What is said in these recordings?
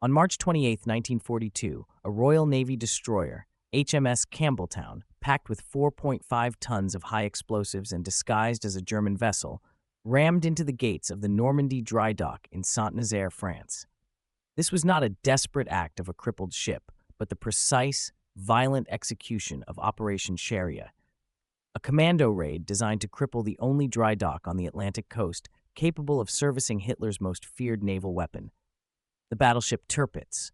On March 28, 1942, a Royal Navy destroyer, HMS Campbeltown, packed with 4.5 tons of high explosives and disguised as a German vessel, rammed into the gates of the Normandie dry dock in Saint-Nazaire, France. This was not a desperate act of a crippled ship, but the precise, violent execution of Operation Chariot, a commando raid designed to cripple the only dry dock on the Atlantic coast capable of servicing Hitler's most feared naval weapon, the battleship Tirpitz.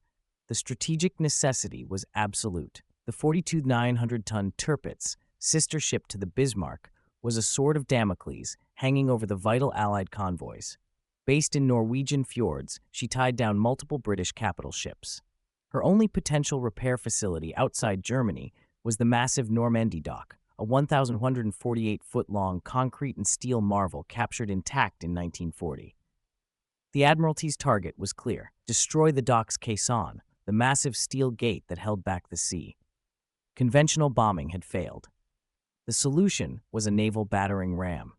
The strategic necessity was absolute. The 42 900-ton Tirpitz, sister ship to the Bismarck, was a sword of Damocles hanging over the vital Allied convoys. Based in Norwegian fjords, she tied down multiple British capital ships. Her only potential repair facility outside Germany was the massive Normandie dock, a 1,148-foot-long concrete and steel marvel captured intact in 1940. The Admiralty's target was clear: destroy the dock's caisson, the massive steel gate that held back the sea. Conventional bombing had failed. The solution was a naval battering ram.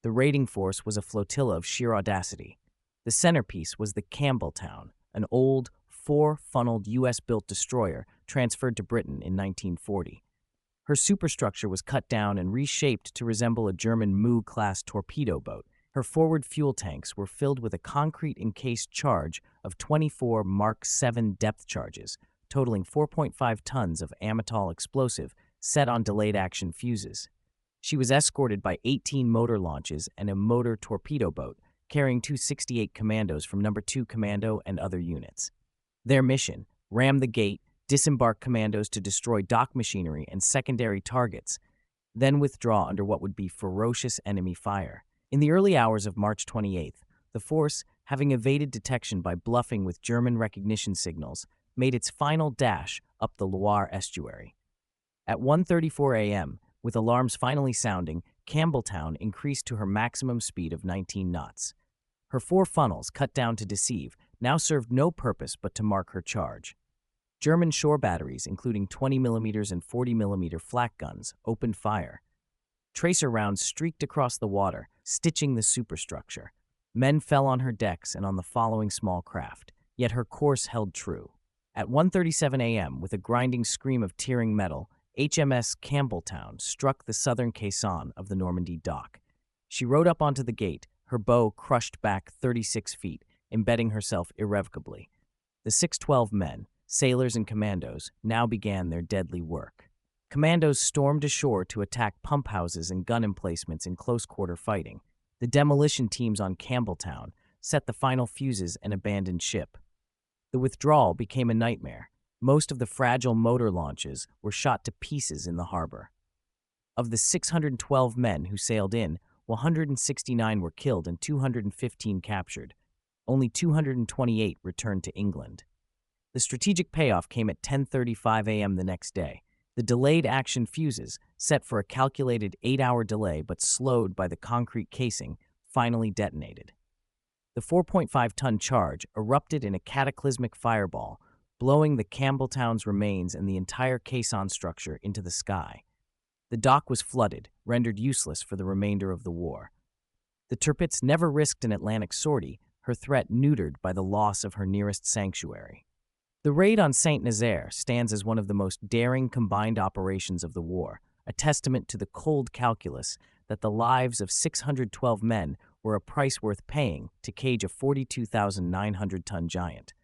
The raiding force was a flotilla of sheer audacity. The centerpiece was the Campbeltown, an old, four-funneled U.S.-built destroyer transferred to Britain in 1940. Her superstructure was cut down and reshaped to resemble a German Mu-class torpedo boat. Her forward fuel tanks were filled with a concrete-encased charge of 24 Mark VII depth charges, totaling 4.5 tons of Amatol explosive set on delayed-action fuses. She was escorted by 18 motor launches and a motor torpedo boat, carrying 268 Commandos from No. 2 Commando and other units. Their mission: ram the gate, disembark Commandos to destroy dock machinery and secondary targets, then withdraw under what would be ferocious enemy fire. In the early hours of March 28th, the force, having evaded detection by bluffing with German recognition signals, made its final dash up the Loire estuary. At 1:34 a.m., with alarms finally sounding, Campbeltown increased to her maximum speed of 19 knots. Her four funnels, cut down to deceive, now served no purpose but to mark her charge. German shore batteries, including 20mm and 40mm flak guns, opened fire. Tracer rounds streaked across the water, stitching the superstructure. Men fell on her decks and on the following small craft, yet her course held true. At 1:37 a.m., with a grinding scream of tearing metal, HMS Campbeltown struck the southern caisson of the Normandie dock. She rode up onto the gate, her bow crushed back 36 feet, embedding herself irrevocably. The 612 men, sailors and commandos, now began their deadly work. Commandos stormed ashore to attack pump houses and gun emplacements in close-quarter fighting. The demolition teams on Campbeltown set the final fuses and abandoned ship. The withdrawal became a nightmare. Most of the fragile motor launches were shot to pieces in the harbor. Of the 612 men who sailed in, 169 were killed and 215 captured. Only 228 returned to England. The strategic payoff came at 10:35 a.m. the next day. The delayed action fuses, set for a calculated 8-hour delay but slowed by the concrete casing, finally detonated. The 4.5-ton charge erupted in a cataclysmic fireball, blowing the Campbeltown's remains and the entire caisson structure into the sky. The dock was flooded, rendered useless for the remainder of the war. The Tirpitz never risked an Atlantic sortie, her threat neutered by the loss of her nearest sanctuary. The raid on Saint-Nazaire stands as one of the most daring combined operations of the war, a testament to the cold calculus that the lives of 612 men were a price worth paying to cage a 42,900-ton giant.